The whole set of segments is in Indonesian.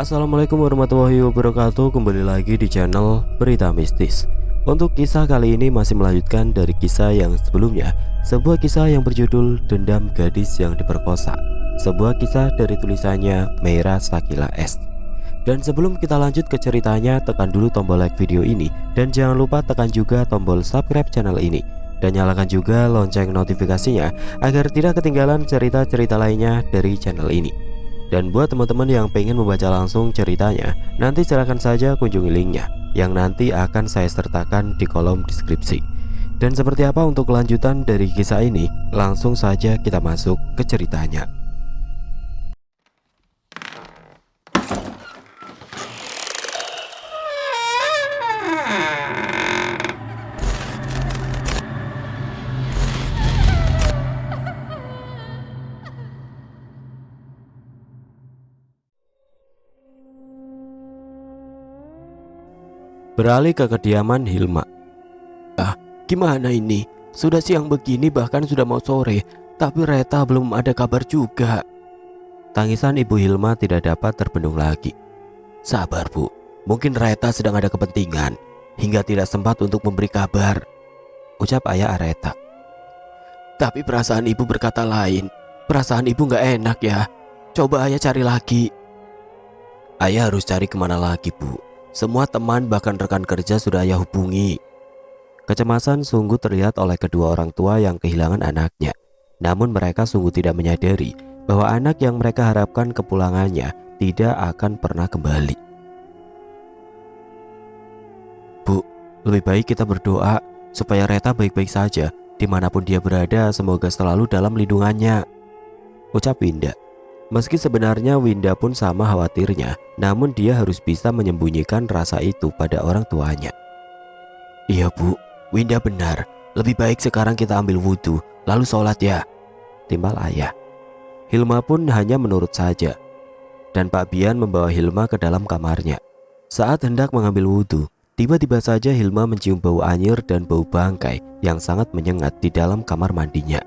Assalamualaikum warahmatullahi wabarakatuh. Kembali lagi di channel Berita Mistis. Untuk kisah kali ini masih melanjutkan dari kisah yang sebelumnya. Sebuah kisah yang berjudul Dendam Gadis yang Diperkosa. Sebuah kisah dari tulisannya Meira Sakila S. Dan sebelum kita lanjut ke ceritanya, tekan dulu tombol like video ini. Dan jangan lupa tekan juga tombol subscribe channel ini. Dan nyalakan juga lonceng notifikasinya agar tidak ketinggalan cerita-cerita lainnya dari channel ini. Dan buat teman-teman yang pengen membaca langsung ceritanya, nanti silakan saja kunjungi linknya yang nanti akan saya sertakan di kolom deskripsi. Dan seperti apa untuk kelanjutan dari kisah ini, langsung saja kita masuk ke ceritanya. Beralih ke kediaman Hilma. Gimana ini? Sudah siang begini, bahkan sudah mau sore, tapi Reta belum ada kabar juga. Tangisan Ibu Hilma tidak dapat terbendung lagi. Sabar Bu, mungkin Reta sedang ada kepentingan hingga tidak sempat untuk memberi kabar, ucap ayah Areta. Tapi perasaan ibu berkata lain. Perasaan ibu gak enak ya. Coba ayah cari lagi. Ayah harus cari kemana lagi Bu? Semua teman bahkan rekan kerja sudah ayah hubungi. Kecemasan sungguh terlihat oleh kedua orang tua yang kehilangan anaknya. Namun mereka sungguh tidak menyadari bahwa anak yang mereka harapkan kepulangannya tidak akan pernah kembali. Bu, lebih baik kita berdoa supaya Reta baik-baik saja. Dimanapun dia berada, semoga selalu dalam lindungannya, ucap Winda. Meski sebenarnya Winda pun sama khawatirnya, namun dia harus bisa menyembunyikan rasa itu pada orang tuanya. Iya Bu, Winda benar. Lebih baik sekarang kita ambil wudhu, lalu sholat ya, timbal ayah. Hilma pun hanya menurut saja. Dan Pak Bian membawa Hilma ke dalam kamarnya. Saat hendak mengambil wudhu, tiba-tiba saja Hilma mencium bau anyir dan bau bangkai yang sangat menyengat di dalam kamar mandinya.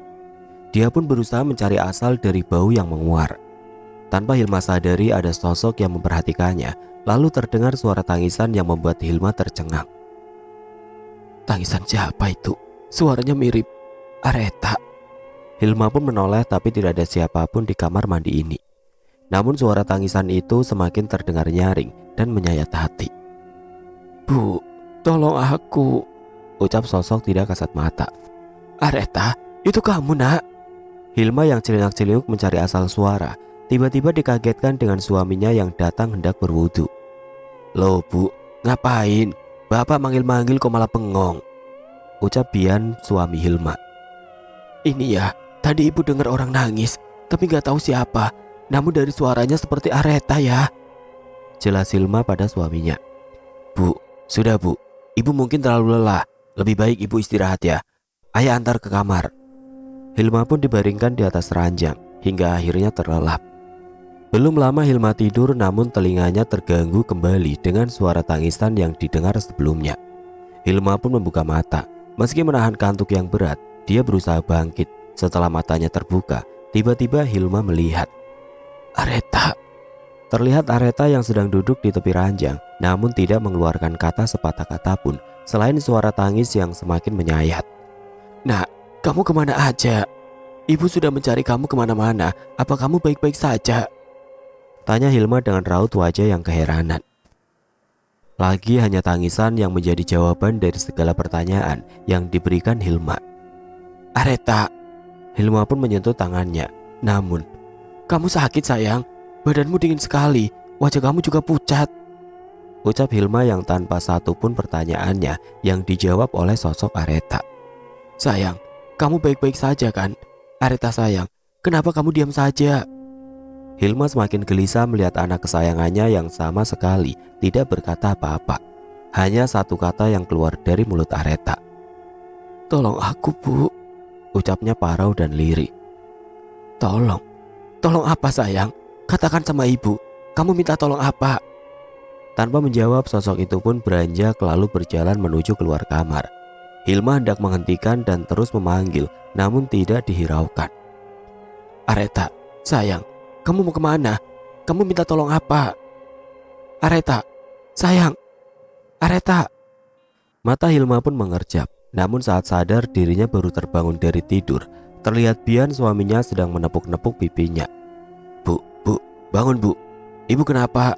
Dia pun berusaha mencari asal dari bau yang menguar. Tanpa Hilma sadari ada sosok yang memperhatikannya, lalu terdengar suara tangisan yang membuat Hilma tercengang. Tangisan siapa itu? Suaranya mirip Areta. Hilma pun menoleh tapi tidak ada siapapun di kamar mandi ini. Namun suara tangisan itu semakin terdengar nyaring dan menyayat hati. Bu, tolong aku, ucap sosok tidak kasat mata. Areta, itu kamu nak? Hilma yang celingak-celinguk mencari asal suara, tiba-tiba dikagetkan dengan suaminya yang datang hendak berwudu. Loh Bu, ngapain? Bapak manggil-manggil kok malah bengong, ucap Bian suami Hilma. Ini ya, tadi ibu dengar orang nangis, tapi gak tahu siapa. Namun dari suaranya seperti Areta ya, jelas Hilma pada suaminya. Bu, sudah Bu, ibu mungkin terlalu lelah. Lebih baik ibu istirahat ya. Ayah antar ke kamar. Hilma pun dibaringkan di atas ranjang hingga akhirnya terlelap. Belum lama Hilma tidur, namun telinganya terganggu kembali dengan suara tangisan yang didengar sebelumnya. Hilma pun membuka mata. Meski menahan kantuk yang berat, dia berusaha bangkit. Setelah matanya terbuka, tiba-tiba Hilma melihat Areta. Terlihat Areta yang sedang duduk di tepi ranjang, namun tidak mengeluarkan kata sepatah kata pun selain suara tangis yang semakin menyayat. Nak, kamu kemana aja? Ibu sudah mencari kamu kemana-mana. Apa kamu baik-baik saja? Tanya Hilma dengan raut wajah yang keheranan. Lagi hanya tangisan yang menjadi jawaban dari segala pertanyaan yang diberikan Hilma. Areta. Hilma pun menyentuh tangannya. Namun, kamu sakit sayang. Badanmu dingin sekali. Wajah kamu juga pucat, ucap Hilma yang tanpa satu pun pertanyaannya yang dijawab oleh sosok Areta. Sayang, kamu baik-baik saja kan? Areta sayang, kenapa kamu diam saja? Hilma semakin gelisah melihat anak kesayangannya yang sama sekali tidak berkata apa-apa. Hanya satu kata yang keluar dari mulut Areta. Tolong aku Bu, ucapnya parau dan lirih. Tolong? Tolong apa sayang? Katakan sama ibu, kamu minta tolong apa? Tanpa menjawab, sosok itu pun beranjak lalu berjalan menuju keluar kamar. Hilma hendak menghentikan dan terus memanggil, namun tidak dihiraukan. Areta, sayang, kamu mau kemana? Kamu minta tolong apa? Areta, sayang, Areta. Mata Hilma pun mengerjap. Namun saat sadar dirinya baru terbangun dari tidur, terlihat Bian suaminya sedang menepuk-nepuk pipinya. Bu, bangun bu. Ibu kenapa?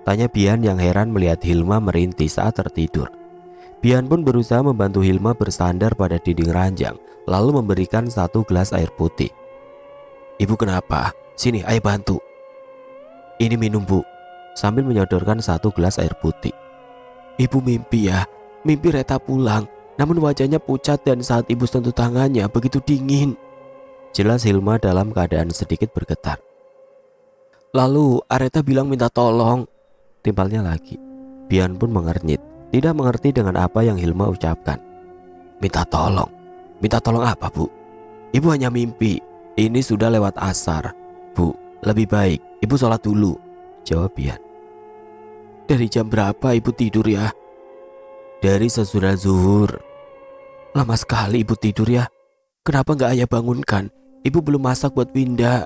Tanya Bian yang heran melihat Hilma merintih saat tertidur. Bian pun berusaha membantu Hilma bersandar pada dinding ranjang, lalu memberikan 1 gelas air putih. Ibu kenapa? Sini, ayo bantu. Ini minum bu, sambil menyodorkan 1 gelas air putih. Ibu mimpi ya, mimpi Reta pulang, namun wajahnya pucat dan saat ibu sentuh tangannya begitu dingin. Jelas Hilma dalam keadaan sedikit bergetar. Lalu Areta bilang minta tolong, timpalnya lagi. Bian pun mengernyit, tidak mengerti dengan apa yang Hilma ucapkan. Minta tolong apa bu? Ibu hanya mimpi, ini sudah lewat asar. Bu, lebih baik ibu sholat dulu, jawab Bian. Dari jam berapa ibu tidur ya? Dari sesudah zuhur. Lama sekali ibu tidur ya. Kenapa gak ayah bangunkan? Ibu belum masak buat Winda.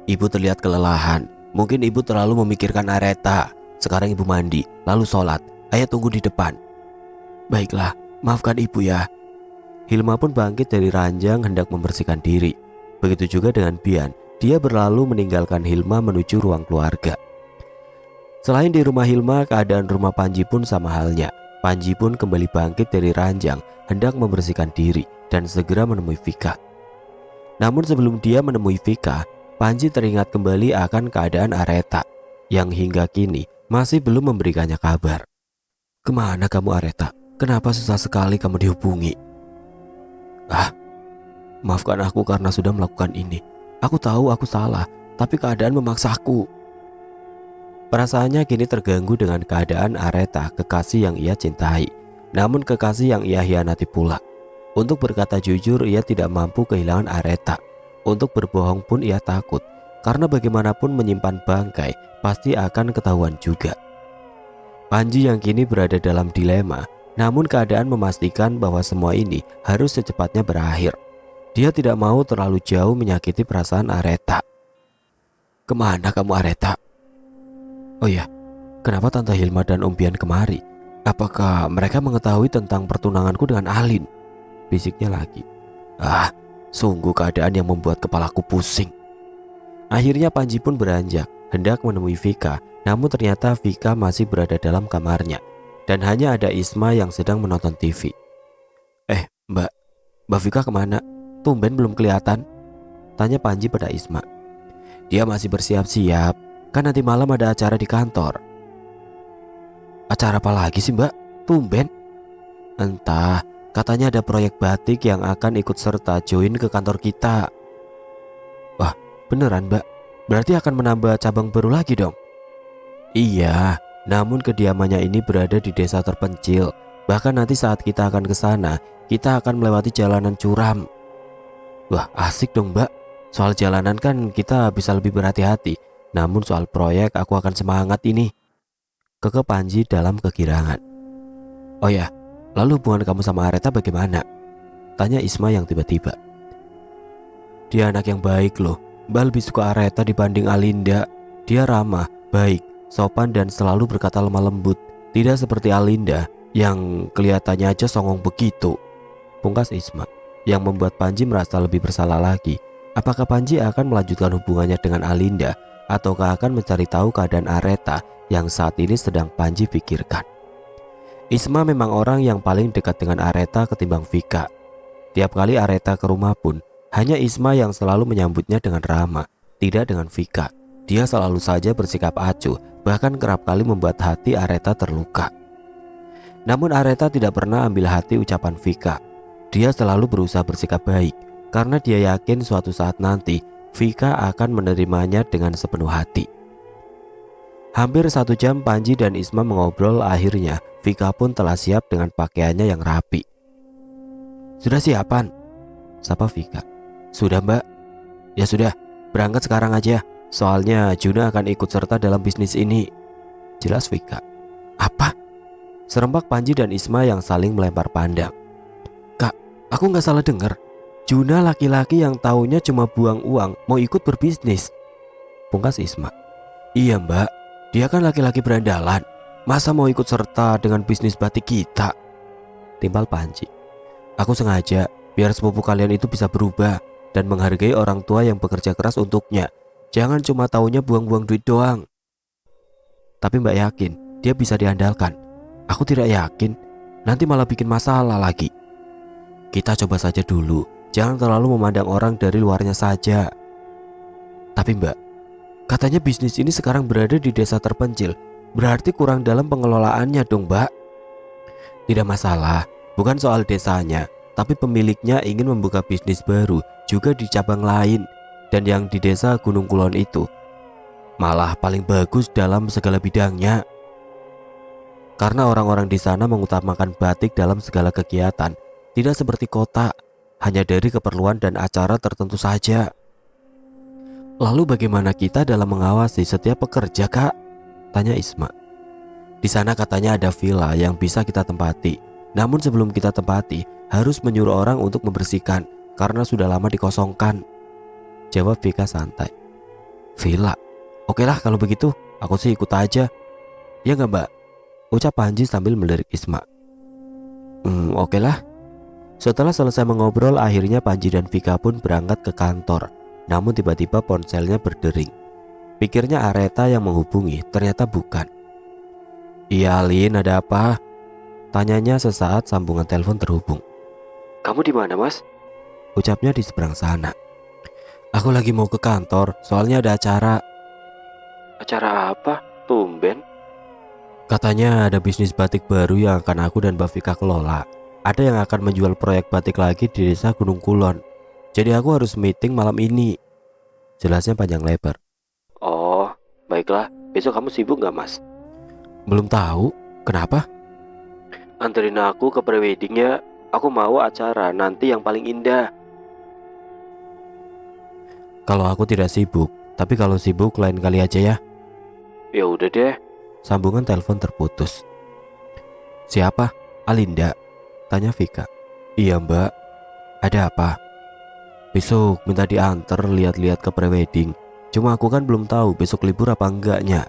Ibu terlihat kelelahan. Mungkin ibu terlalu memikirkan Areta. Sekarang ibu mandi, lalu sholat. Ayah tunggu di depan. Baiklah, maafkan ibu ya. Hilma pun bangkit dari ranjang hendak membersihkan diri. Begitu juga dengan Bian. Dia berlalu meninggalkan Hilma menuju ruang keluarga. Selain di rumah Hilma, keadaan rumah Panji pun sama halnya. Panji pun kembali bangkit dari ranjang, hendak membersihkan diri dan segera menemui Vika. Namun sebelum dia menemui Vika, Panji teringat kembali akan keadaan Areta yang hingga kini masih belum memberikannya kabar. Kemana kamu Areta? Kenapa susah sekali kamu dihubungi? Maafkan aku karena sudah melakukan ini. Aku tahu aku salah, tapi keadaan memaksaku. Perasaannya kini terganggu dengan keadaan Areta, kekasih yang ia cintai, namun kekasih yang ia hianati pula. Untuk berkata jujur, ia tidak mampu kehilangan Areta. Untuk berbohong pun ia takut, karena bagaimanapun menyimpan bangkai pasti akan ketahuan juga. Panji yang kini berada dalam dilema, namun keadaan memastikan bahwa semua ini harus secepatnya berakhir. Dia tidak mau terlalu jauh menyakiti perasaan Areta. Kemana kamu Areta? Oh ya, kenapa Tante Hilma dan Om Bian kemari? Apakah mereka mengetahui tentang pertunanganku dengan Alin? Bisiknya lagi. Sungguh keadaan yang membuat kepalaku pusing. Akhirnya Panji pun beranjak, hendak menemui Vika. Namun ternyata Vika masih berada dalam kamarnya. Dan hanya ada Isma yang sedang menonton TV. Mbak Vika kemana? Tumben belum kelihatan, tanya Panji pada Isma. Dia masih bersiap-siap, kan nanti malam ada acara di kantor. Acara apa lagi sih mbak? Tumben. Entah, katanya ada proyek batik yang akan ikut serta join ke kantor kita. Wah, beneran mbak? Berarti akan menambah cabang baru lagi dong? Iya, namun kediamannya ini berada di desa terpencil. Bahkan nanti saat kita akan ke sana, kita akan melewati jalanan curam. Wah, asik dong mbak. Soal jalanan kan kita bisa lebih berhati-hati. Namun soal proyek aku akan semangat ini, kekeh Panji dalam kegirangan. Oh ya, lalu hubungan kamu sama Areta bagaimana? Tanya Isma yang tiba-tiba. Dia anak yang baik loh. Mbak lebih suka Areta dibanding Alinda. Dia ramah, baik, sopan dan selalu berkata lemah lembut. Tidak seperti Alinda yang kelihatannya aja songong begitu, pungkas Isma, yang membuat Panji merasa lebih bersalah lagi. Apakah Panji akan melanjutkan hubungannya dengan Alinda ataukah akan mencari tahu keadaan Areta yang saat ini sedang Panji pikirkan? Isma memang orang yang paling dekat dengan Areta ketimbang Vika. Tiap kali Areta ke rumah pun hanya Isma yang selalu menyambutnya dengan ramah, tidak dengan Vika. Dia selalu saja bersikap acuh, bahkan kerap kali membuat hati Areta terluka. Namun Areta tidak pernah ambil hati ucapan Vika. Dia selalu berusaha bersikap baik, karena dia yakin suatu saat nanti Vika akan menerimanya dengan sepenuh hati. Hampir 1 jam Panji dan Isma mengobrol, akhirnya Vika pun telah siap dengan pakaiannya yang rapi. Sudah siapan? Sapa Vika. Sudah mbak. Ya sudah, berangkat sekarang aja. Soalnya Juna akan ikut serta dalam bisnis ini, jelas Vika. Apa? Serempak Panji dan Isma yang saling melempar pandang. Kak, aku gak salah dengar. Juna laki-laki yang taunya cuma buang uang mau ikut berbisnis, pungkas Isma. Iya mbak, Dia kan laki-laki berandalan, masa mau ikut serta dengan bisnis batik kita? Timpal Panji. Aku sengaja biar sepupu kalian itu bisa berubah dan menghargai orang tua yang bekerja keras untuknya. Jangan cuma taunya buang-buang duit doang. Tapi Mbak yakin dia bisa diandalkan? Aku tidak yakin, nanti malah bikin masalah lagi. Kita coba saja dulu, jangan terlalu memandang orang dari luarnya saja. Tapi Mbak, katanya bisnis ini sekarang berada di desa terpencil, berarti kurang dalam pengelolaannya dong Mbak. Tidak masalah, bukan soal desanya, tapi pemiliknya ingin membuka bisnis baru juga di cabang lain. Dan yang di desa Gunung Kulon itu malah paling bagus dalam segala bidangnya. Karena orang-orang di sana mengutamakan batik dalam segala kegiatan, tidak seperti kota, hanya dari keperluan dan acara tertentu saja. Lalu bagaimana kita dalam mengawasi setiap pekerja, Kak? Tanya Isma. Di sana katanya ada villa yang bisa kita tempati. Namun sebelum kita tempati, harus menyuruh orang untuk membersihkan karena sudah lama dikosongkan. Jawab Vika santai. Villa? Oke lah kalau begitu, aku sih ikut aja. Ya nggak Mbak? Ucap Panji sambil melirik Isma. Oke lah. Setelah selesai mengobrol, akhirnya Panji dan Vika pun berangkat ke kantor. Namun tiba-tiba ponselnya berdering. Pikirnya Areta yang menghubungi, ternyata bukan. Iya Lin, ada apa? Tanyanya sesaat sambungan telepon terhubung. Kamu di mana Mas? Ucapnya di seberang sana. Aku lagi mau ke kantor, soalnya ada acara. Acara apa? Tumben. Katanya ada bisnis batik baru yang akan aku dan Mbak Vika kelola. Ada yang akan menjual proyek batik lagi di desa Gunung Kulon. Jadi aku harus meeting malam ini. Jelasnya panjang lebar. Oh, baiklah. Besok kamu sibuk gak Mas? Belum tahu. Kenapa? Anterin aku ke prewedding ya. Aku mau acara nanti yang paling indah. Kalau aku tidak sibuk, tapi kalau sibuk lain kali aja ya. Ya udah deh. Sambungan telepon terputus. Siapa? Alinda? Tanya Vika. Iya Mbak. Ada apa? Besok minta diantar lihat-lihat ke prewedding. Cuma aku kan belum tahu besok libur apa enggaknya.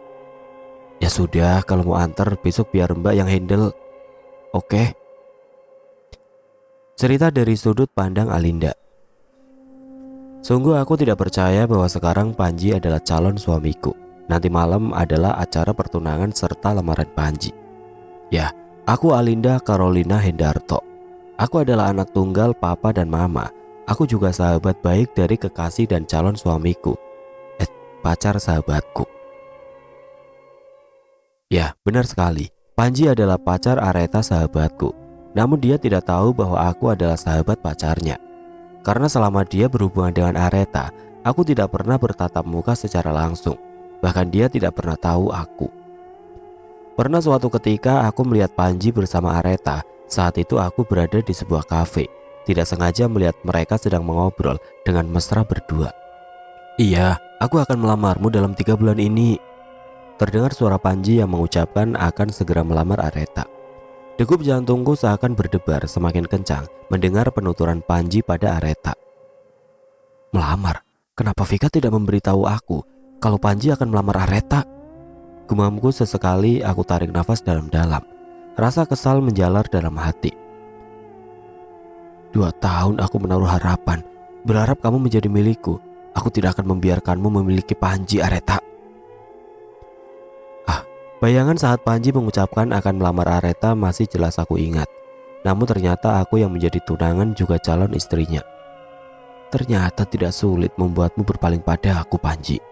Ya sudah, kalau mau antar besok biar Mbak yang handle. Oke. Cerita dari sudut pandang Alinda. Sungguh aku tidak percaya bahwa sekarang Panji adalah calon suamiku. Nanti malam adalah acara pertunangan serta lamaran Panji. Ya, aku Alinda Carolina Hendarto. Aku adalah anak tunggal papa dan mama. Aku juga sahabat baik dari kekasih dan calon suamiku. Pacar sahabatku. Ya, benar sekali. Panji adalah pacar Areta sahabatku. Namun dia tidak tahu bahwa aku adalah sahabat pacarnya. Karena selama dia berhubungan dengan Areta, aku tidak pernah bertatap muka secara langsung. Bahkan dia tidak pernah tahu aku. Pernah suatu ketika aku melihat Panji bersama Areta. Saat itu aku berada di sebuah kafe. Tidak sengaja melihat mereka sedang mengobrol dengan mesra berdua. Iya, aku akan melamarmu dalam 3 bulan ini. Terdengar suara Panji yang mengucapkan akan segera melamar Areta. Degup jantungku seakan berdebar semakin kencang mendengar penuturan Panji pada Areta. Melamar? Kenapa Vika tidak memberitahu aku kalau Panji akan melamar Areta? Gumamku sesekali. Aku tarik nafas dalam-dalam. Rasa kesal menjalar dalam hati. 2 tahun aku menaruh harapan, berharap kamu menjadi milikku. Aku tidak akan membiarkanmu memiliki Panji, Areta. Bayangan saat Panji mengucapkan akan melamar Areta masih jelas aku ingat. Namun ternyata aku yang menjadi tunangan juga calon istrinya. Ternyata tidak sulit membuatmu berpaling pada aku, Panji.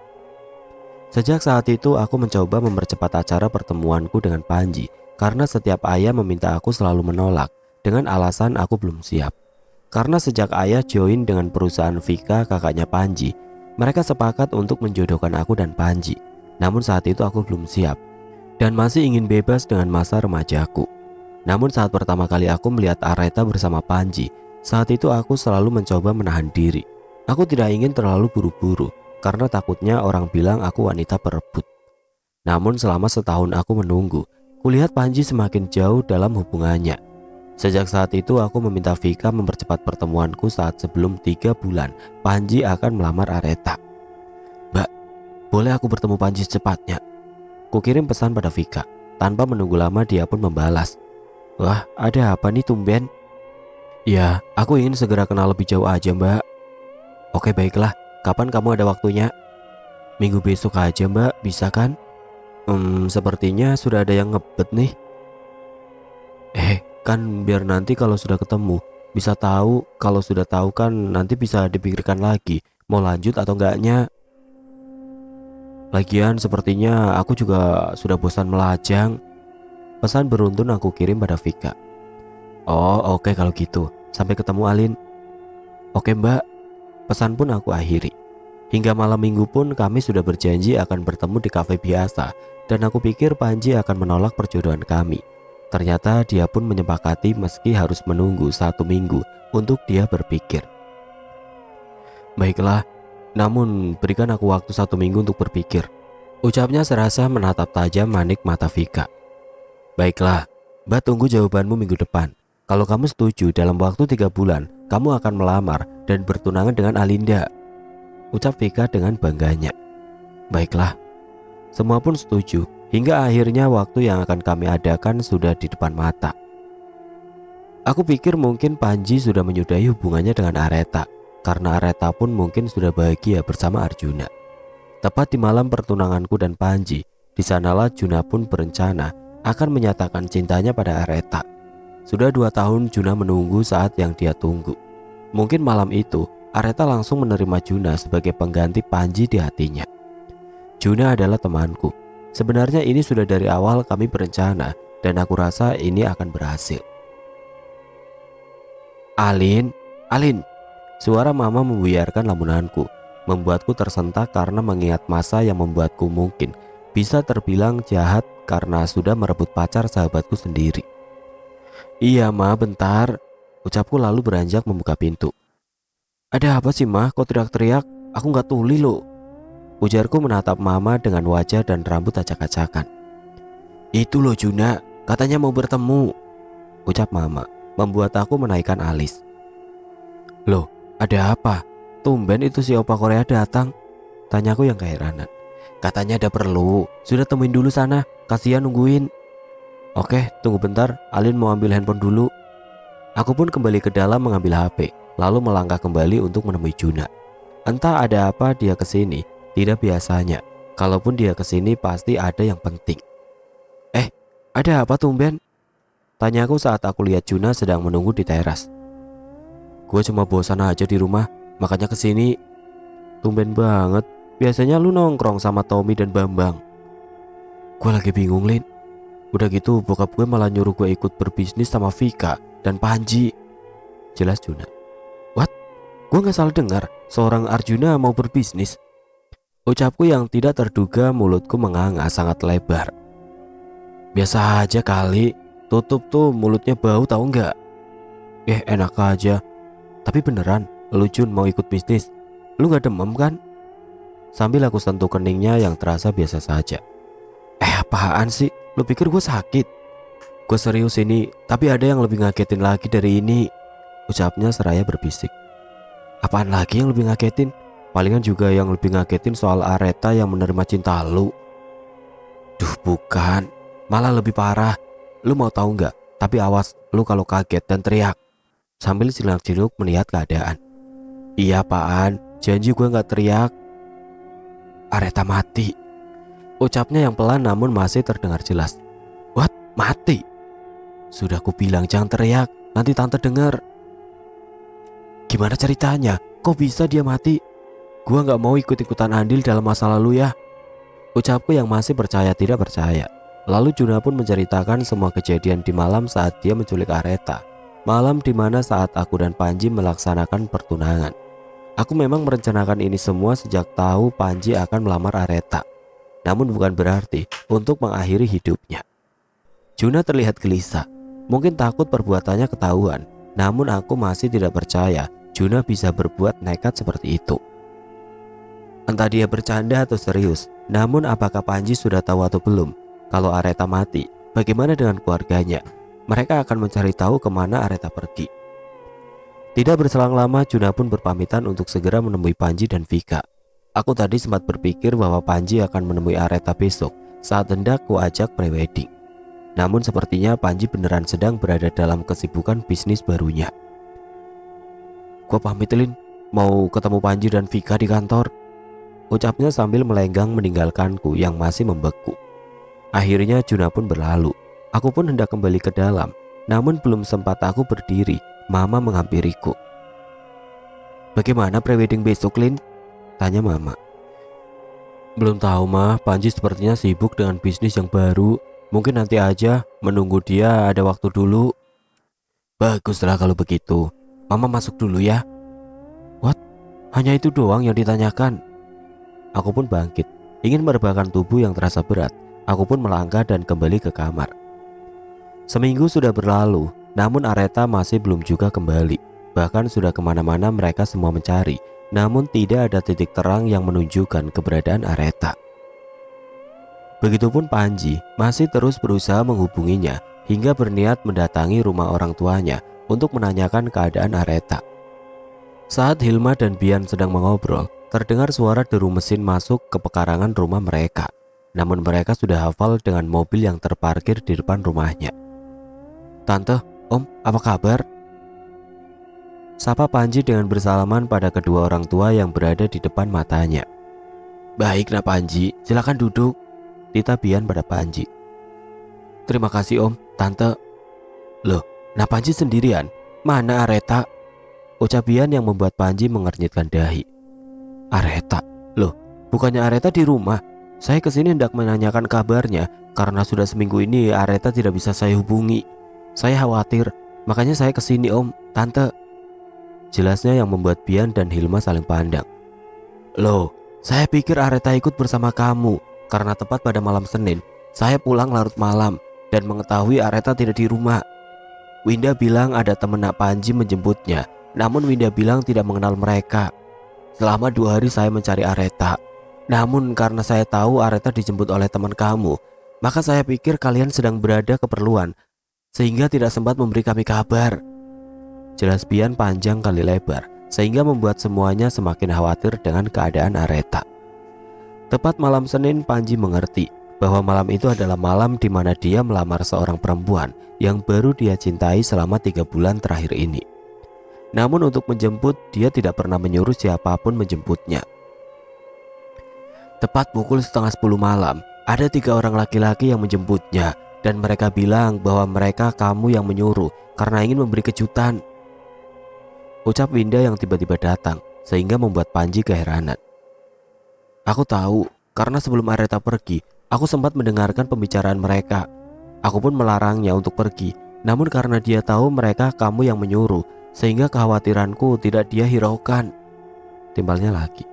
Sejak saat itu aku mencoba mempercepat acara pertemuanku dengan Panji. Karena setiap ayah meminta aku selalu menolak dengan alasan aku belum siap. Karena sejak ayah join dengan perusahaan Vika kakaknya Panji, mereka sepakat untuk menjodohkan aku dan Panji. Namun saat itu aku belum siap dan masih ingin bebas dengan masa remajaku. Namun saat pertama kali aku melihat Areta bersama Panji, saat itu aku selalu mencoba menahan diri. Aku tidak ingin terlalu buru-buru karena takutnya orang bilang aku wanita perebut. Namun selama setahun aku menunggu, kulihat Panji semakin jauh dalam hubungannya. Sejak saat itu aku meminta Vika mempercepat pertemuanku saat sebelum 3 bulan Panji akan melamar Areta. Mbak, boleh aku bertemu Panji secepatnya? Kukirim pesan pada Vika. Tanpa menunggu lama dia pun membalas. Wah, ada apa nih tumben? Ya, aku ingin segera kenal lebih jauh aja mbak. Oke baiklah, kapan kamu ada waktunya? Minggu besok aja mbak, bisa kan? Sepertinya sudah ada yang ngebet nih. Kan biar nanti kalau sudah ketemu bisa tahu, kalau sudah tahu kan nanti bisa dipikirkan lagi mau lanjut atau enggaknya. Lagian sepertinya aku juga sudah bosan melajang. Pesan beruntun aku kirim pada Vika. Oh oke kalau gitu, sampai ketemu Alin. Oke mbak. Pesan pun aku akhiri. Hingga malam minggu pun kami sudah berjanji akan bertemu di kafe biasa. Dan aku pikir Panji akan menolak perjodohan kami. Ternyata dia pun menyepakati meski harus menunggu 1 minggu untuk dia berpikir. Baiklah, namun berikan aku waktu 1 minggu untuk berpikir. Ucapnya serasa menatap tajam manik mata Vika. Baiklah, mbak tunggu jawabanmu minggu depan. Kalau kamu setuju dalam waktu 3 bulan, kamu akan melamar dan bertunangan dengan Alinda. Ucap Vika dengan bangganya. Baiklah. Semua pun setuju, hingga akhirnya waktu yang akan kami adakan sudah di depan mata. Aku pikir mungkin Panji sudah menyudahi hubungannya dengan Areta, karena Areta pun mungkin sudah bahagia bersama Arjuna. Tepat di malam pertunanganku dan Panji, di sanalah Juna pun berencana akan menyatakan cintanya pada Areta. Sudah 2 tahun Juna menunggu saat yang dia tunggu. Mungkin malam itu Areta langsung menerima Juna sebagai pengganti Panji di hatinya. Juna adalah temanku. Sebenarnya ini sudah dari awal kami berencana dan aku rasa ini akan berhasil. Alin, Alin. Suara mama membuyarkan lamunanku, membuatku tersentak karena mengingat masa yang membuatku mungkin bisa terbilang jahat karena sudah merebut pacar sahabatku sendiri. Iya ma, bentar. Ucapku lalu beranjak membuka pintu. Ada apa sih ma, kok teriak-teriak? Aku gak tuli loh. Ujarku menatap mama dengan wajah dan rambut acak-acakan. Itu loh Juna, katanya mau bertemu. Ucap mama, membuat aku menaikkan alis. Loh, ada apa? Tumben itu si opa Korea datang. Tanyaku yang keheranan. Katanya ada perlu, sudah temuin dulu sana, kasihan nungguin. Oke, tunggu bentar, Alin mau ambil handphone dulu. Aku pun kembali ke dalam mengambil HP, lalu melangkah kembali untuk menemui Juna. Entah ada apa dia kesini. Tidak biasanya, kalaupun dia kesini pasti ada yang penting. Ada apa tumben? Tanyaku saat aku lihat Juna sedang menunggu di teras. Gue cuma bosan aja di rumah, makanya kesini. Tumben banget, biasanya lu nongkrong sama Tommy dan Bambang. Gue lagi bingung Lin. Udah gitu bokap gue malah nyuruh gue ikut berbisnis sama Vika dan Panji. Jelas Juna. What? Gue gak salah dengar, seorang Arjuna mau berbisnis. Ucapku yang tidak terduga, mulutku menganga sangat lebar. Biasa aja kali, tutup tuh mulutnya bau tahu nggak? Enak aja. Tapi beneran, lu Jun mau ikut bisnis? Lu nggak demam kan? Sambil aku sentuh keningnya yang terasa biasa saja. Apaan sih? Lu pikir gue sakit? Gue serius ini, tapi ada yang lebih ngagetin lagi dari ini. Ucapnya seraya berbisik. Apaan lagi yang lebih ngagetin? Palingan juga yang lebih ngagetin soal Areta yang menerima cinta lu. Duh bukan, malah lebih parah. Lu mau tahu nggak? Tapi awas lu kalau kaget dan teriak. Sambil cilak-ciluk melihat keadaan. Iya apaan, janji gue nggak teriak. Areta mati. Ucapnya yang pelan namun masih terdengar jelas. What? Mati? Sudah ku bilang jangan teriak, nanti tante dengar. Gimana ceritanya? Kok bisa dia mati? Gua gak mau ikut-ikutan andil dalam masa lalu ya. Ucapku yang masih percaya tidak percaya. Lalu Juna pun menceritakan semua kejadian di malam saat dia menculik Areta. Malam dimana saat aku dan Panji melaksanakan pertunangan. Aku memang merencanakan ini semua sejak tahu Panji akan melamar Areta. Namun bukan berarti untuk mengakhiri hidupnya. Juna terlihat gelisah. Mungkin takut perbuatannya ketahuan. Namun aku masih tidak percaya Juna bisa berbuat nekat seperti itu. Entah dia bercanda atau serius, namun apakah Panji sudah tahu atau belum? Kalau Areta mati, bagaimana dengan keluarganya? Mereka akan mencari tahu kemana Areta pergi. Tidak berselang lama, Juna pun berpamitan untuk segera menemui Panji dan Vika. Aku tadi sempat berpikir bahwa Panji akan menemui Areta besok, saat hendak ku ajak prewedding. Namun sepertinya Panji beneran sedang berada dalam kesibukan bisnis barunya. Gua pamit Lin, mau ketemu Panji dan Vika di kantor, ucapnya sambil melenggang meninggalkanku yang masih membeku. Akhirnya Juna pun berlalu. Aku pun hendak kembali ke dalam, namun belum sempat aku berdiri, Mama menghampiriku. Bagaimana prewedding besok Lin? Tanya Mama. Belum tahu mah, Panji sepertinya sibuk dengan bisnis yang baru. Mungkin nanti aja, menunggu dia ada waktu dulu. Baguslah kalau begitu. Mama masuk dulu ya. What? Hanya itu doang yang ditanyakan? Aku pun bangkit, ingin merebahkan tubuh yang terasa berat. Aku pun melangkah dan kembali ke kamar. Seminggu sudah berlalu, namun Areta masih belum juga kembali. Bahkan sudah kemana-mana mereka semua mencari, namun tidak ada titik terang yang menunjukkan keberadaan Areta. Begitupun Panji masih terus berusaha menghubunginya hingga berniat mendatangi rumah orang tuanya untuk menanyakan keadaan Areta. Saat Hilma dan Bian sedang mengobrol, terdengar suara deru mesin masuk ke pekarangan rumah mereka. Namun mereka sudah hafal dengan mobil yang terparkir di depan rumahnya. Tante, Om, apa kabar? Sapa Panji dengan bersalaman pada kedua orang tua yang berada di depan matanya. Baik nak Panji, silakan duduk, Tita Bian pada Panji. Terima kasih Om, Tante. Loh, nak Panji sendirian? Mana Areta? Ucap Bian yang membuat Panji mengernyitkan dahi. Areta? Loh, bukannya Areta di rumah? Saya kesini hendak menanyakan kabarnya karena sudah seminggu ini Areta tidak bisa saya hubungi. Saya khawatir, makanya saya kesini Om, Tante. Jelasnya yang membuat Bian dan Hilma saling pandang. Loh, saya pikir Areta ikut bersama kamu karena tepat pada malam Senin saya pulang larut malam dan mengetahui Areta tidak di rumah. Winda bilang ada teman nak Panji menjemputnya, namun Winda bilang tidak mengenal mereka. Selama 2 hari saya mencari Areta, namun karena saya tahu Areta dijemput oleh teman kamu, maka saya pikir kalian sedang berada keperluan sehingga tidak sempat memberi kami kabar. Jelas Bian panjang kali lebar sehingga membuat semuanya semakin khawatir dengan keadaan Areta. Tepat malam Senin, Panji mengerti bahwa malam itu adalah malam di mana dia melamar seorang perempuan yang baru dia cintai selama 3 bulan terakhir ini. Namun untuk menjemput, dia tidak pernah menyuruh siapapun menjemputnya. Tepat pukul 9:30 malam, ada 3 orang laki-laki yang menjemputnya dan mereka bilang bahwa mereka kamu yang menyuruh karena ingin memberi kejutan. Ucap Winda yang tiba-tiba datang sehingga membuat Panji keheranan. Aku tahu karena sebelum Areta pergi, aku sempat mendengarkan pembicaraan mereka. Aku pun melarangnya untuk pergi, namun karena dia tahu mereka kamu yang menyuruh, sehingga kekhawatiranku tidak dia hiraukan. Timbalnya lagi.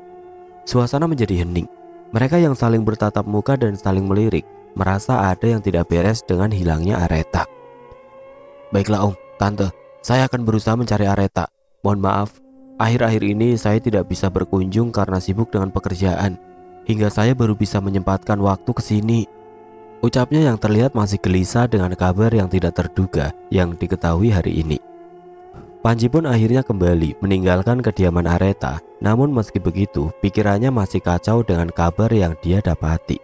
Suasana menjadi hening. Mereka yang saling bertatap muka dan saling melirik merasa ada yang tidak beres dengan hilangnya Areta. Baiklah Om, Tante, saya akan berusaha mencari Areta. Mohon maaf, akhir-akhir ini saya tidak bisa berkunjung karena sibuk dengan pekerjaan, hingga saya baru bisa menyempatkan waktu ke sini. Ucapnya yang terlihat masih gelisah dengan kabar yang tidak terduga yang diketahui hari ini. Panji pun akhirnya kembali meninggalkan kediaman Areta. Namun meski begitu, pikirannya masih kacau dengan kabar yang dia dapati.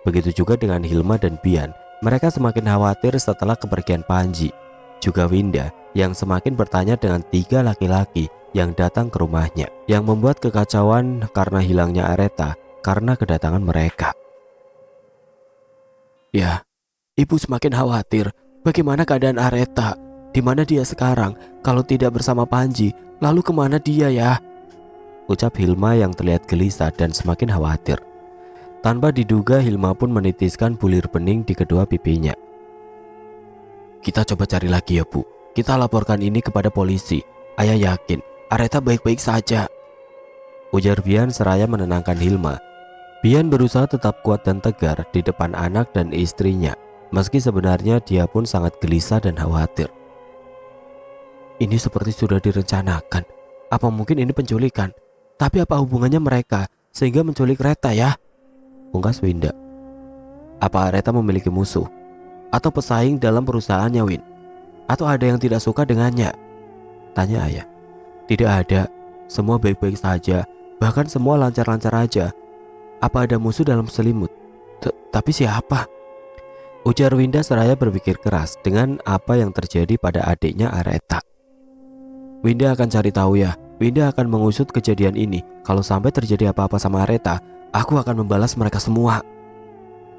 Begitu juga dengan Hilma dan Bian. Mereka semakin khawatir setelah kepergian Panji. Juga Winda yang semakin bertanya dengan 3 laki-laki yang datang ke rumahnya, yang membuat kekacauan karena hilangnya Areta karena kedatangan mereka. Ya, Ibu semakin khawatir. Bagaimana keadaan Areta? Di mana dia sekarang? Kalau tidak bersama Panji, lalu kemana dia ya? Ucap Hilma yang terlihat gelisah dan semakin khawatir. Tanpa diduga, Hilma pun menitiskan bulir bening di kedua pipinya. Kita coba cari lagi ya Bu. Kita laporkan ini kepada polisi. Ayah yakin Areta baik-baik saja, ujar Bian seraya menenangkan Hilma. Bian berusaha tetap kuat dan tegar di depan anak dan istrinya, meski sebenarnya dia pun sangat gelisah dan khawatir. Ini seperti sudah direncanakan. Apa mungkin ini penculikan? Tapi apa hubungannya mereka sehingga menculik Reta ya? Pungkas Winda. Apa Reta memiliki musuh? Atau pesaing dalam perusahaannya Win? Atau ada yang tidak suka dengannya? Tanya ayah. Tidak ada. Semua baik-baik saja. Bahkan semua lancar-lancar aja. Apa ada musuh dalam selimut? Tapi siapa? Ujar Winda seraya berpikir keras dengan apa yang terjadi pada adiknya Areta. Winda akan cari tahu ya. Winda akan mengusut kejadian ini. Kalau sampai terjadi apa-apa sama Areta, aku akan membalas mereka semua.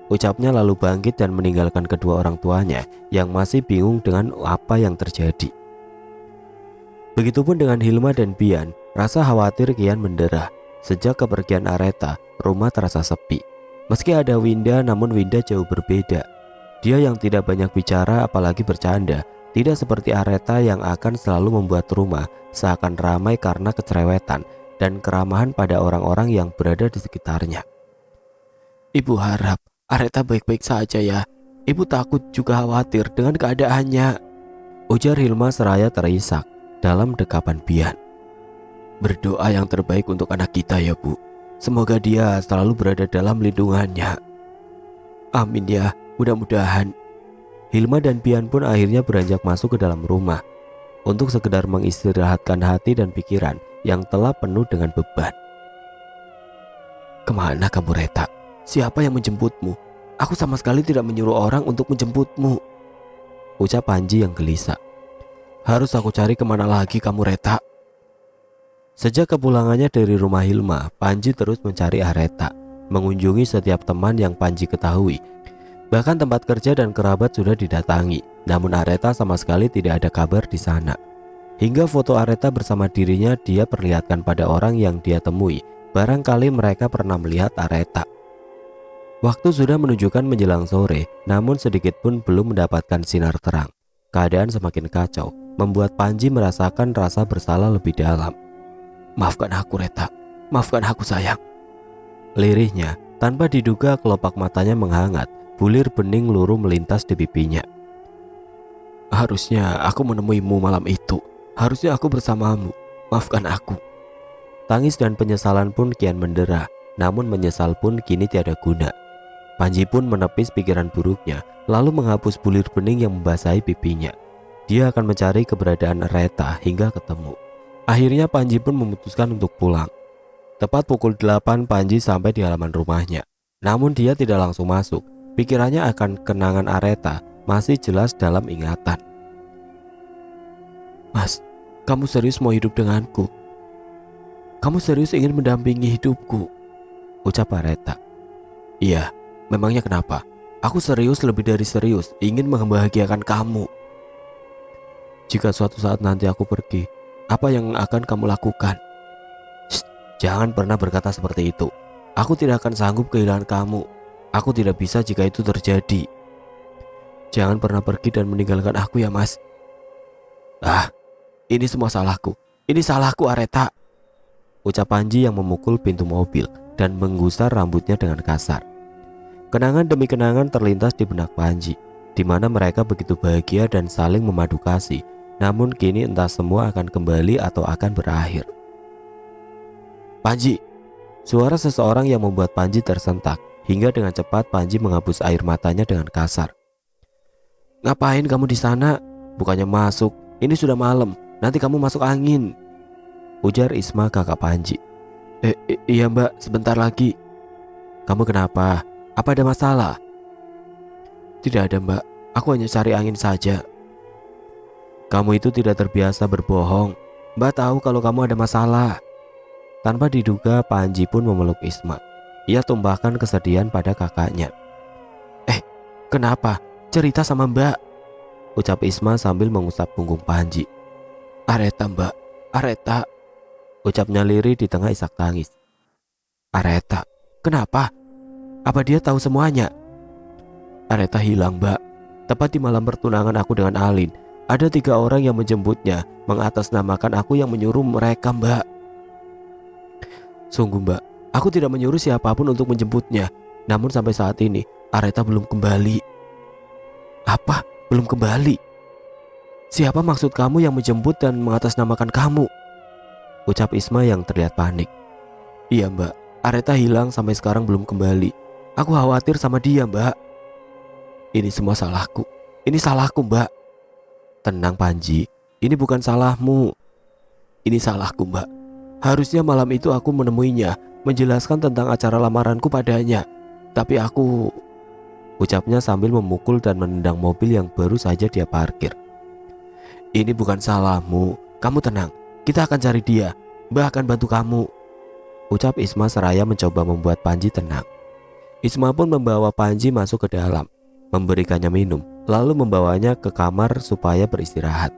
Ucapnya lalu bangkit dan meninggalkan kedua orang tuanya yang masih bingung dengan apa yang terjadi. Begitupun dengan Hilma dan Bian, rasa khawatir kian mendera. Sejak kepergian Areta, rumah terasa sepi. Meski ada Winda, namun Winda jauh berbeda. Dia yang tidak banyak bicara apalagi bercanda, tidak seperti Areta yang akan selalu membuat rumah seakan ramai karena kecerewetan dan keramahan pada orang-orang yang berada di sekitarnya. Ibu harap Areta baik-baik saja ya. Ibu takut juga khawatir dengan keadaannya, ujar Hilma seraya terisak dalam dekapan Bian. Berdoa yang terbaik untuk anak kita ya Bu. Semoga dia selalu berada dalam lindungannya. Amin ya, mudah-mudahan. Hilma dan Bian pun akhirnya beranjak masuk ke dalam rumah untuk sekedar mengistirahatkan hati dan pikiran yang telah penuh dengan beban. Kemana kamu Reta? Siapa yang menjemputmu? Aku sama sekali tidak menyuruh orang untuk menjemputmu, ucap Panji yang gelisah. Harus aku cari kemana lagi kamu Reta? Sejak kepulangannya dari rumah Hilma, Panji terus mencari Areta, mengunjungi setiap teman yang Panji ketahui. Bahkan tempat kerja dan kerabat sudah didatangi, namun Areta sama sekali tidak ada kabar di sana. Hingga foto Areta bersama dirinya dia perlihatkan pada orang yang dia temui. Barangkali mereka pernah melihat Areta. Waktu sudah menunjukkan menjelang sore, namun sedikit pun belum mendapatkan sinar terang. Keadaan semakin kacau, membuat Panji merasakan rasa bersalah lebih dalam. Maafkan aku Reta, maafkan aku sayang. Lirihnya, tanpa diduga kelopak matanya menghangat, bulir bening luruh melintas di pipinya. Harusnya aku menemuimu malam itu, harusnya aku bersamamu, maafkan aku. Tangis dan penyesalan pun kian mendera, namun menyesal pun kini tiada guna. Panji pun menepis pikiran buruknya, lalu menghapus bulir bening yang membasahi pipinya. Dia akan mencari keberadaan Reta hingga ketemu. Akhirnya Panji pun memutuskan untuk pulang. Tepat pukul 8 Panji sampai di halaman rumahnya. Namun dia tidak langsung masuk. Pikirannya akan kenangan Areta masih jelas dalam ingatan. Mas, kamu serius mau hidup denganku? Kamu serius ingin mendampingi hidupku? Ucap Areta. Iya, memangnya kenapa? Aku serius lebih dari serius, ingin membahagiakan kamu. Jika suatu saat nanti aku pergi, apa yang akan kamu lakukan? Shh, jangan pernah berkata seperti itu. Aku tidak akan sanggup kehilangan kamu. Aku tidak bisa jika itu terjadi. Jangan pernah pergi dan meninggalkan aku ya mas. Ini semua salahku. Ini salahku Areta, ucap Panji yang memukul pintu mobil dan menggusar rambutnya dengan kasar. Kenangan demi kenangan terlintas di benak Panji, di mana mereka begitu bahagia dan saling memadu kasih. Namun kini entah semua akan kembali atau akan berakhir. Panji, suara seseorang yang membuat Panji tersentak. Hingga dengan cepat Panji menghapus air matanya dengan kasar. Ngapain kamu di sana? Bukannya masuk, ini sudah malam, nanti kamu masuk angin, ujar Isma kakak Panji. Iya mbak, sebentar lagi. Kamu kenapa? Apa ada masalah? Tidak ada mbak, aku hanya cari angin saja. Kamu itu tidak terbiasa berbohong. Mbak tahu kalau kamu ada masalah. Tanpa diduga Panji pun memeluk Isma. Ia tumpahkan kesedihan pada kakaknya. Kenapa? Cerita sama mbak, ucap Isma sambil mengusap punggung Panji. Areta mbak, Areta, ucapnya lirih di tengah isak tangis. Areta, kenapa? Apa dia tahu semuanya? Areta hilang mbak. Tepat di malam pertunangan aku dengan Alin, ada 3 orang yang menjemputnya, mengatasnamakan aku yang menyuruh mereka mbak. Sungguh mbak, aku tidak menyuruh siapapun untuk menjemputnya. Namun sampai saat ini Areta belum kembali. Apa? Belum kembali? Siapa maksud kamu yang menjemput dan mengatasnamakan kamu? Ucap Isma yang terlihat panik. Iya mbak, Areta hilang sampai sekarang belum kembali. Aku khawatir sama dia mbak. Ini semua salahku. Ini salahku mbak. Tenang Panji, ini bukan salahmu. Ini salahku mbak. Harusnya malam itu aku menemuinya, menjelaskan tentang acara lamaranku padanya. Tapi aku, ucapnya sambil memukul dan menendang mobil yang baru saja dia parkir. Ini bukan salahmu, kamu tenang, kita akan cari dia, Mbak akan bantu kamu, ucap Isma seraya mencoba membuat Panji tenang. Isma pun membawa Panji masuk ke dalam, memberikannya minum, lalu membawanya ke kamar supaya beristirahat.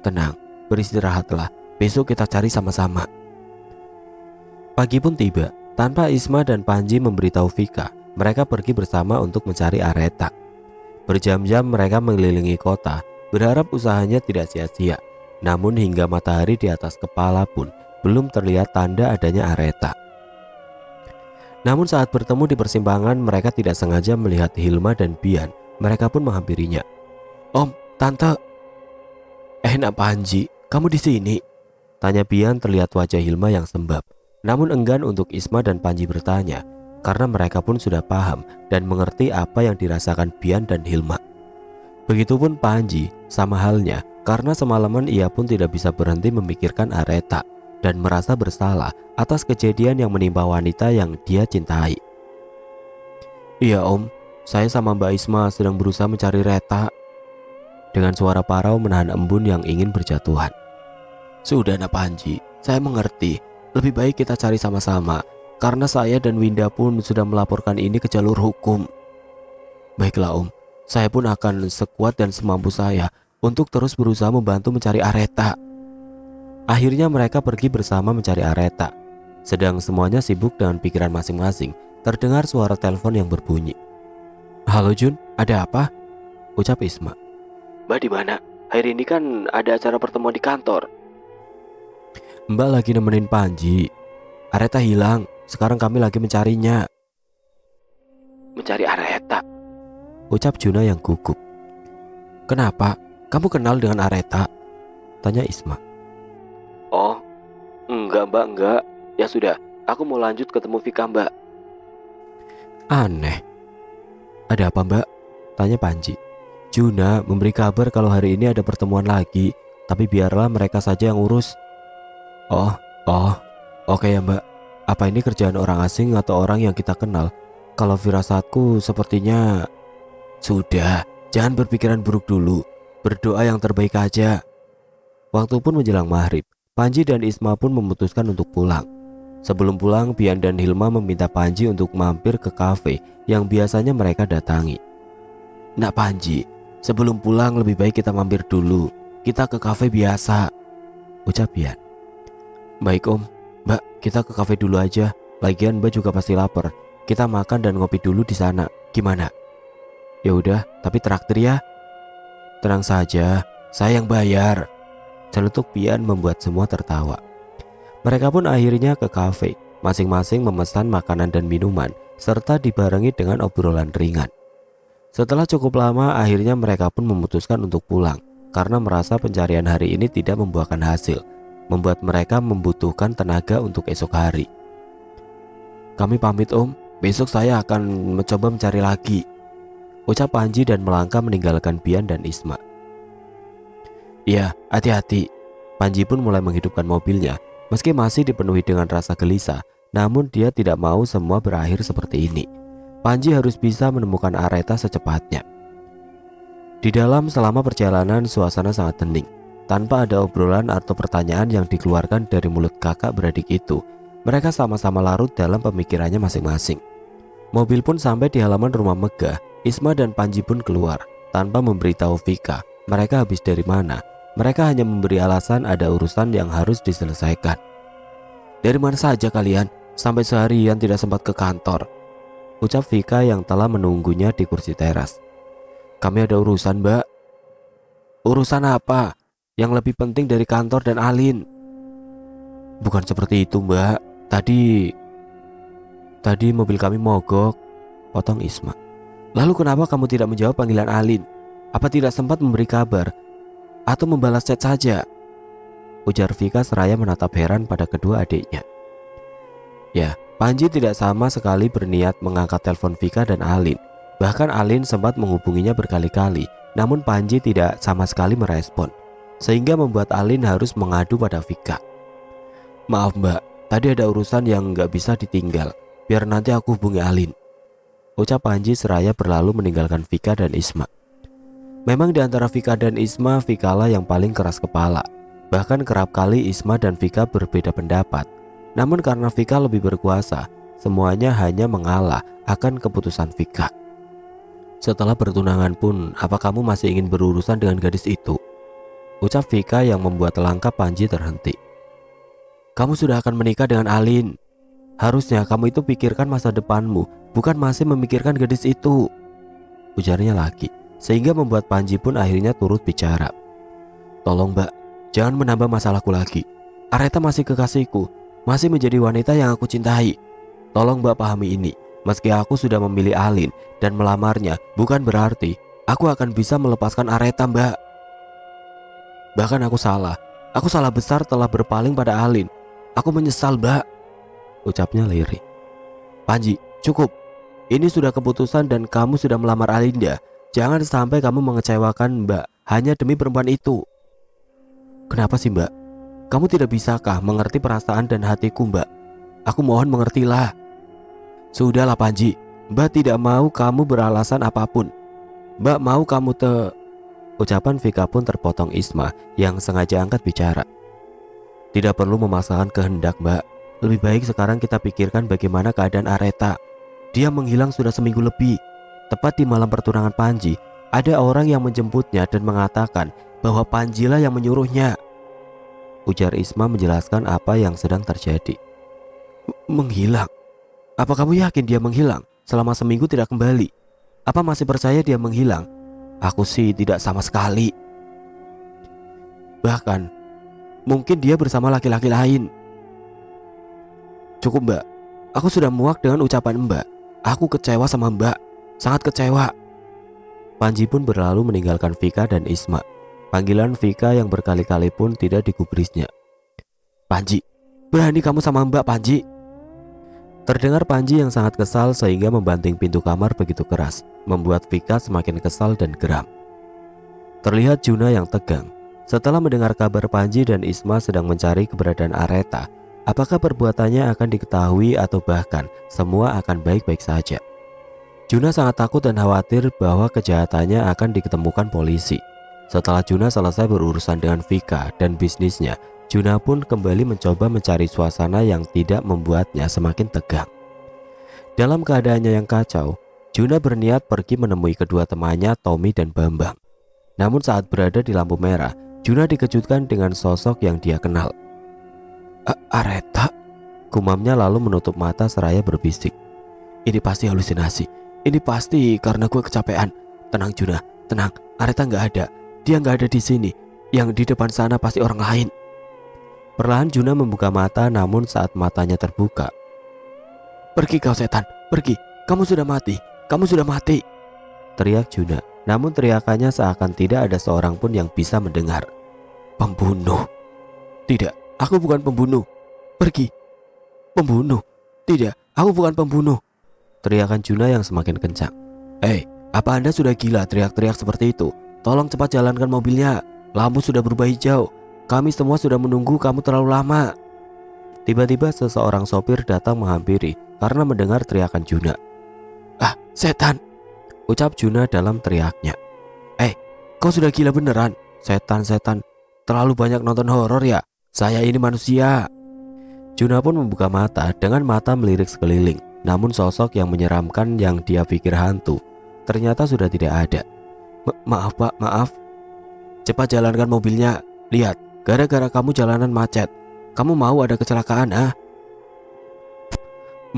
Tenang, beristirahatlah, besok kita cari sama-sama. Pagi pun tiba, tanpa Isma dan Panji memberitahu Vika, mereka pergi bersama untuk mencari Areta. Berjam-jam mereka mengelilingi kota, berharap usahanya tidak sia-sia. Namun hingga matahari di atas kepala pun belum terlihat tanda adanya Areta. Namun saat bertemu di persimpangan, mereka tidak sengaja melihat Hilma dan Bian. Mereka pun menghampirinya. Om, Tante. Nak Panji, kamu di sini? Tanya Bian terlihat wajah Hilma yang sembab. Namun enggan untuk Isma dan Panji bertanya, karena mereka pun sudah paham dan mengerti apa yang dirasakan Bian dan Hilma. Begitupun Panji, sama halnya, karena semalaman ia pun tidak bisa berhenti memikirkan Areta dan merasa bersalah atas kejadian yang menimpa wanita yang dia cintai. Iya om, saya sama Mbak Isma sedang berusaha mencari Reta. Dengan suara parau menahan embun yang ingin berjatuhan. Sudah nak Panji, saya mengerti. Lebih baik kita cari sama-sama, karena saya dan Winda pun sudah melaporkan ini ke jalur hukum. Baiklah om, saya pun akan sekuat dan semampu saya untuk terus berusaha membantu mencari Areta. Akhirnya mereka pergi bersama mencari Areta. Sedang semuanya sibuk dengan pikiran masing-masing, terdengar suara telepon yang berbunyi. Halo Jun, ada apa? Ucap Isma. Mbak di mana? Hari ini kan ada acara pertemuan di kantor. Mbak lagi nemenin Panji. Areta hilang, sekarang kami lagi mencarinya. Mencari Areta? Ucap Juna yang gugup. Kenapa? Kamu kenal dengan Areta? Tanya Isma. Oh, enggak mbak, enggak. Ya sudah, aku mau lanjut ketemu Vika mbak. Aneh. Ada apa mbak? Tanya Panji. Juna memberi kabar kalau hari ini ada pertemuan lagi, tapi biarlah mereka saja yang urus. Oh, oke ya mbak. Apa ini kerjaan orang asing atau orang yang kita kenal? Kalau firasatku sepertinya... Sudah, jangan berpikiran buruk dulu. Berdoa yang terbaik aja. Waktu pun menjelang maghrib, Panji dan Isma pun memutuskan untuk pulang. Sebelum pulang, Bian dan Hilma meminta Panji untuk mampir ke kafe yang biasanya mereka datangi. Nak Panji, sebelum pulang lebih baik kita mampir dulu. Kita ke kafe biasa, ucap Bian. Baik om, mbak, kita ke kafe dulu aja. Lagian mbak juga pasti lapar. Kita makan dan ngopi dulu di sana. Gimana? Ya udah, tapi traktir ya. Tenang saja, saya yang bayar. Celetuk Bian membuat semua tertawa. Mereka pun akhirnya ke kafe, masing-masing memesan makanan dan minuman, serta dibarengi dengan obrolan ringan. Setelah cukup lama, akhirnya mereka pun memutuskan untuk pulang, karena merasa pencarian hari ini tidak membuahkan hasil, membuat mereka membutuhkan tenaga untuk esok hari. Kami pamit om, besok saya akan mencoba mencari lagi, ucap Panji dan melangkah meninggalkan Bian dan Isma. Iya, hati-hati. Panji pun mulai menghidupkan mobilnya. Meski masih dipenuhi dengan rasa gelisah, namun dia tidak mau semua berakhir seperti ini. Panji harus bisa menemukan Areta secepatnya. Di dalam selama perjalanan suasana sangat hening. Tanpa ada obrolan atau pertanyaan yang dikeluarkan dari mulut kakak beradik itu, mereka sama-sama larut dalam pemikirannya masing-masing. Mobil pun sampai di halaman rumah megah. Isma dan Panji pun keluar tanpa memberitahu Vika mereka habis dari mana. Mereka hanya memberi alasan ada urusan yang harus diselesaikan. Dari mana saja kalian? Sampai seharian tidak sempat ke kantor, ucap Vika yang telah menunggunya di kursi teras. Kami ada urusan mbak. Urusan apa? Yang lebih penting dari kantor dan Alin. Bukan seperti itu mbak. Tadi mobil kami mogok, potong Isma. Lalu kenapa kamu tidak menjawab panggilan Alin? Apa tidak sempat memberi kabar atau membalas chat saja? Ujar Vika seraya menatap heran pada kedua adiknya. Ya, Panji tidak sama sekali berniat mengangkat telepon Vika dan Alin. Bahkan Alin sempat menghubunginya berkali-kali, namun Panji tidak sama sekali merespon, sehingga membuat Alin harus mengadu pada Vika. Maaf mbak, tadi ada urusan yang nggak bisa ditinggal. Biar nanti aku hubungi Alin, ucap Panji seraya berlalu meninggalkan Vika dan Isma. Memang di antara Vika dan Isma, Vika lah yang paling keras kepala. Bahkan kerap kali Isma dan Vika berbeda pendapat. Namun karena Vika lebih berkuasa, semuanya hanya mengalah akan keputusan Vika. Setelah bertunangan pun, apa kamu masih ingin berurusan dengan gadis itu? Ucap Vika yang membuat langkah Panji terhenti. Kamu sudah akan menikah dengan Alin. Harusnya kamu itu pikirkan masa depanmu, bukan masih memikirkan gadis itu, ujarnya lagi, sehingga membuat Panji pun akhirnya turut bicara. Tolong mbak, jangan menambah masalahku lagi. Areta masih kekasihku, masih menjadi wanita yang aku cintai. Tolong mbak pahami ini, meski aku sudah memilih Alin dan melamarnya, bukan berarti aku akan bisa melepaskan Areta mbak. Bahkan aku salah besar telah berpaling pada Alin. Aku menyesal mbak, ucapnya lirih. Panji, cukup. Ini sudah keputusan dan kamu sudah melamar Alinda. Jangan sampai kamu mengecewakan mbak hanya demi perempuan itu. Kenapa sih mbak? Kamu tidak bisakah mengerti perasaan dan hatiku mbak? Aku mohon mengertilah. Sudahlah Panji, mbak tidak mau kamu beralasan apapun. Mbak mau kamu Ucapan Vika pun terpotong Isma yang sengaja angkat bicara. Tidak perlu memaksakan kehendak mbak. Lebih baik sekarang kita pikirkan bagaimana keadaan Areta. Dia menghilang sudah seminggu lebih. Tepat di malam pertunangan Panji, ada orang yang menjemputnya dan mengatakan bahwa Panjilah yang menyuruhnya. Ujar Isma menjelaskan apa yang sedang terjadi. Menghilang? Apa kamu yakin dia menghilang selama seminggu tidak kembali? Apa masih percaya dia menghilang? Aku sih tidak sama sekali. Bahkan mungkin dia bersama laki-laki lain. Cukup mbak, aku sudah muak dengan ucapan mbak. Aku kecewa sama mbak, sangat kecewa. Panji pun berlalu meninggalkan Vika dan Isma. Panggilan Vika yang berkali-kali pun tidak digubrisnya. Panji, berani kamu sama mbak Panji? Terdengar Panji yang sangat kesal sehingga membanting pintu kamar begitu keras, membuat Vika semakin kesal dan geram. Terlihat Juna yang tegang. Setelah mendengar kabar Panji dan Isma sedang mencari keberadaan Areta, apakah perbuatannya akan diketahui atau bahkan semua akan baik-baik saja. Juna sangat takut dan khawatir bahwa kejahatannya akan diketemukan polisi. Setelah Juna selesai berurusan dengan Vika dan bisnisnya, Juna pun kembali mencoba mencari suasana yang tidak membuatnya semakin tegang. Dalam keadaannya yang kacau, Juna berniat pergi menemui kedua temannya Tommy dan Bambang. Namun saat berada di lampu merah, Juna dikejutkan dengan sosok yang dia kenal. Areta, gumamnya lalu menutup mata seraya berbisik. Ini pasti halusinasi. Ini pasti karena gue kecapean. Tenang Juna, tenang. Areta nggak ada. Dia nggak ada di sini. Yang di depan sana pasti orang lain. Perlahan Juna membuka mata, namun saat matanya terbuka, pergi kau setan, pergi. Kamu sudah mati. Kamu sudah mati. Teriak Juna. Namun teriakannya seakan tidak ada seorang pun yang bisa mendengar. Pembunuh. Tidak, aku bukan pembunuh. Pergi. Pembunuh. Tidak, aku bukan pembunuh. Teriakan Juna yang semakin kencang. Apa Anda sudah gila teriak-teriak seperti itu? Tolong cepat jalankan mobilnya. Lampu sudah berubah hijau. Kami semua sudah menunggu kamu terlalu lama. Tiba-tiba seseorang sopir datang menghampiri karena mendengar teriakan Juna. Setan, ucap Juna dalam teriaknya. Kau sudah gila beneran? Setan, terlalu banyak nonton horor ya? Saya ini manusia. Juna pun membuka mata dengan mata melirik sekeliling. Namun sosok yang menyeramkan yang dia pikir hantu ternyata sudah tidak ada. Maaf pak, maaf. Cepat jalankan mobilnya. Lihat, gara-gara kamu jalanan macet. Kamu mau ada kecelakaan,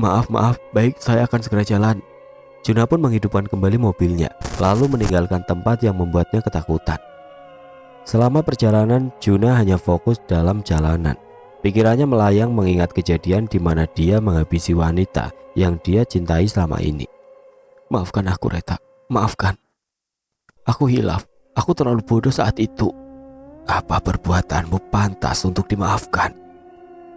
Maaf, baik, saya akan segera jalan. Juna pun menghidupkan kembali mobilnya, lalu meninggalkan tempat yang membuatnya ketakutan. Selama perjalanan, Juna hanya fokus dalam jalanan. Pikirannya melayang mengingat kejadian di mana dia menghabisi wanita yang dia cintai selama ini. Maafkan aku, Reta, maafkan. Aku hilaf, aku terlalu bodoh saat itu. Apa perbuatanmu pantas untuk dimaafkan?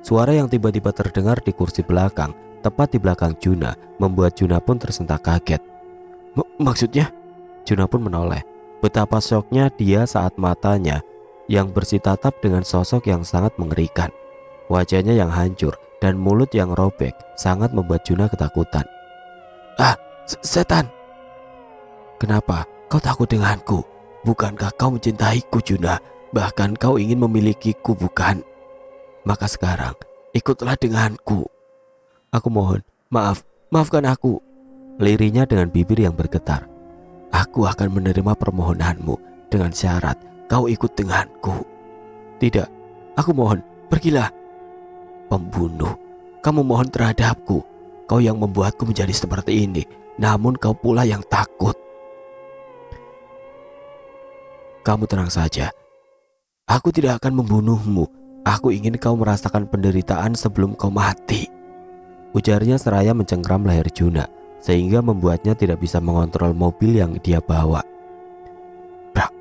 Suara yang tiba-tiba terdengar di kursi belakang, tepat di belakang Juna, membuat Juna pun tersentak kaget. Maksudnya? Juna pun menoleh. Betapa syoknya dia saat matanya yang bersitatap dengan sosok yang sangat mengerikan. Wajahnya yang hancur dan mulut yang robek sangat membuat Juna ketakutan. Setan! Kenapa kau takut denganku? Bukankah kau mencintaiku, Juna? Bahkan kau ingin memilikiku, bukan? Maka sekarang ikutlah denganku. Aku mohon, maafkan aku. Lirinya dengan bibir yang bergetar. Aku akan menerima permohonanmu dengan syarat kau ikut denganku. Tidak, aku mohon, pergilah. Pembunuh, kamu mohon terhadapku. Kau yang membuatku menjadi seperti ini, namun kau pula yang takut. Kamu tenang saja. Aku tidak akan membunuhmu. Aku ingin kau merasakan penderitaan sebelum kau mati. Ujarnya seraya mencengkram leher Juna, sehingga membuatnya tidak bisa mengontrol mobil yang dia bawa. Brak!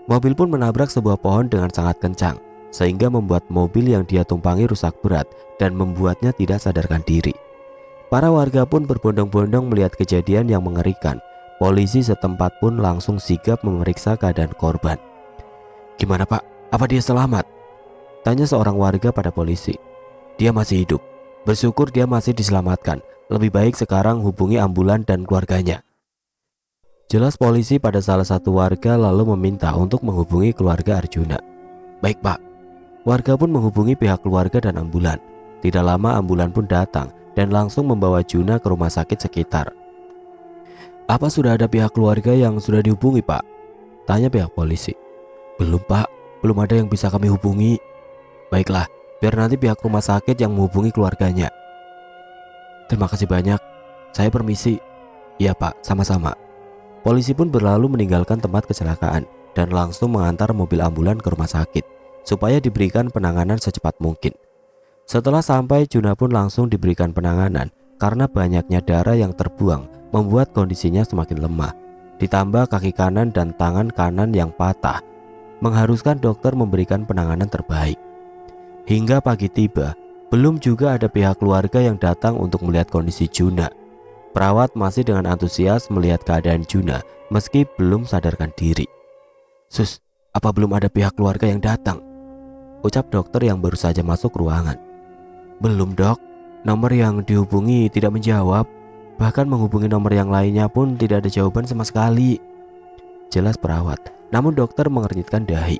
Mobil pun menabrak sebuah pohon dengan sangat kencang, sehingga membuat mobil yang dia tumpangi rusak berat dan membuatnya tidak sadarkan diri. Para warga pun berbondong-bondong melihat kejadian yang mengerikan. Polisi setempat pun langsung sigap memeriksa keadaan korban. Gimana Pak? Apa dia selamat? Tanya seorang warga pada polisi. Dia masih hidup. Bersyukur dia masih diselamatkan. Lebih baik sekarang hubungi ambulan dan keluarganya. Jelas polisi pada salah satu warga lalu meminta untuk menghubungi keluarga Arjuna. Baik Pak. Warga pun menghubungi pihak keluarga dan ambulan. Tidak lama ambulan pun datang dan langsung membawa Juna ke rumah sakit sekitar. Apa sudah ada pihak keluarga yang sudah dihubungi Pak? Tanya pihak polisi. Belum Pak, belum ada yang bisa kami hubungi. Baiklah, biar nanti pihak rumah sakit yang menghubungi keluarganya. Terima kasih banyak, saya permisi. Iya Pak, sama-sama. Polisi pun berlalu meninggalkan tempat kecelakaan dan langsung mengantar mobil ambulan ke rumah sakit supaya diberikan penanganan secepat mungkin. Setelah sampai, Juna pun langsung diberikan penanganan karena banyaknya darah yang terbuang membuat kondisinya semakin lemah. Ditambah kaki kanan dan tangan kanan yang patah mengharuskan dokter memberikan penanganan terbaik. Hingga pagi tiba, belum juga ada pihak keluarga yang datang untuk melihat kondisi Juna. Perawat masih dengan antusias melihat keadaan Juna meski belum sadarkan diri. Sus, apa belum ada pihak keluarga yang datang? Ucap dokter yang baru saja masuk ruangan. Belum Dok, nomor yang dihubungi tidak menjawab. Bahkan menghubungi nomor yang lainnya pun tidak ada jawaban sama sekali. Jelas perawat, namun dokter mengernyitkan dahi.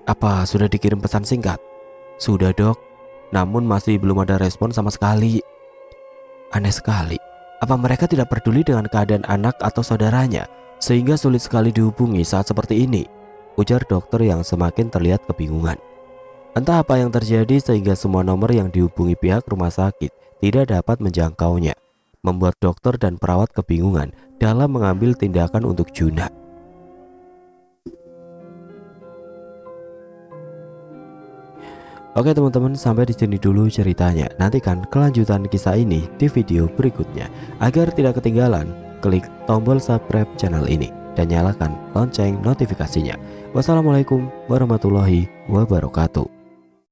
Apa sudah dikirim pesan singkat? Sudah Dok, namun masih belum ada respon sama sekali. Aneh sekali, apa mereka tidak peduli dengan keadaan anak atau saudaranya sehingga sulit sekali dihubungi saat seperti ini? Ujar dokter yang semakin terlihat kebingungan. Entah apa yang terjadi sehingga semua nomor yang dihubungi pihak rumah sakit tidak dapat menjangkaunya, membuat dokter dan perawat kebingungan dalam mengambil tindakan untuk Juna. Oke teman-teman, sampai di sini dulu ceritanya. Nantikan kelanjutan kisah ini di video berikutnya. Agar tidak ketinggalan, klik tombol subscribe channel ini dan nyalakan lonceng notifikasinya. Wassalamualaikum warahmatullahi wabarakatuh.